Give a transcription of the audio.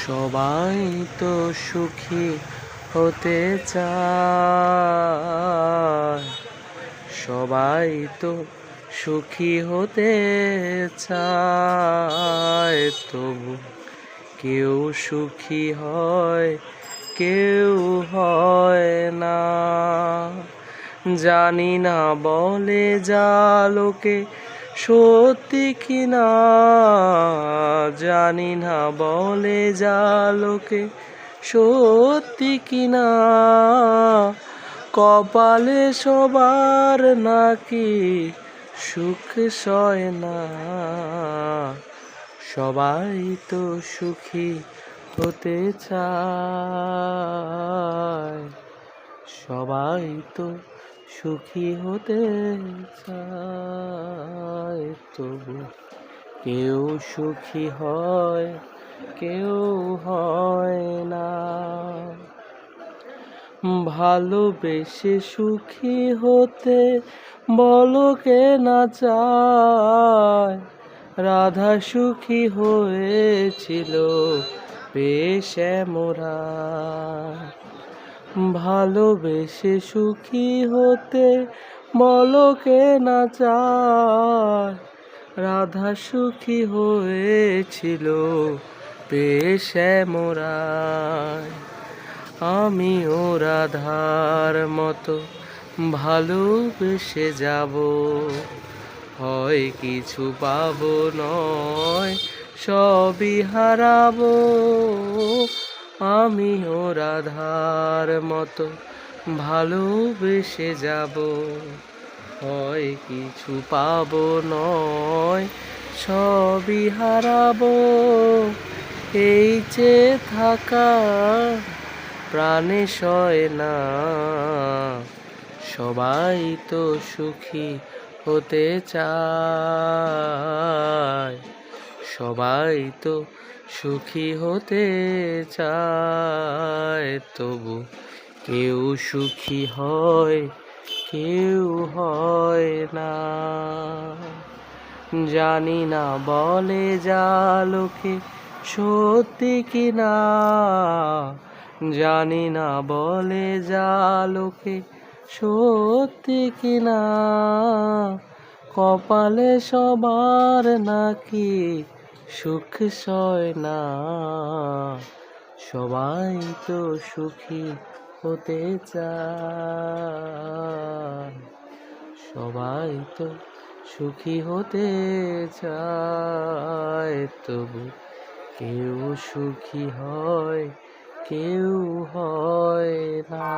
সবাই তো সুখী হতে চায়, সবাই তো সুখী হতে চায়, তবু কেউ সুখী হয়, কেউ হয় না। জানি না বলে যা লোকে সত্যি কিনা, জানি না বলে যা লোকে সত্যি কিনা। কপালে সবার নাকি সুখ সয় না। সবাই তো সুখী হতে চায়, সবাই তো সুখী হতে চায়, তবু কেউ সুখী হয়, কেউ হয় না। ভালোবেসে সুখী হতে বলো কে না চায়, রাধা সুখী হয়েছিল বেশ মোরা। ভালোবেসে সুখী হতে বলো কে না চায়, রাধা সুখী হয়েছিল বেশ মোরা। আমিও রাধার মতো ভালোবেসে যাব, হয় কিছু পাবো নয় সবই হারাবো। আমিও রাধার মতো ভালোবেসে যাব, হয় কিছু পাবো নয় সবই হারাবো। এই যে থাকা প্রাণে সয় না, সবাই তো সুখী হতে চায়, সবাই তো সুখী হতে চায়, তবু কেউ সুখী হয়, কেউ হয় না। জানি না বলে যা লোকে সত্যি কিনা, জানি না বলে যা লোকে সত্যি কিনা। কপালে সবার নাকি সুখ সয় না। সবাই তো সুখী হতে চায়, সবাই তো সুখী হতে চায়, তবু কেউ সুখী হয়, কেউ হয় না।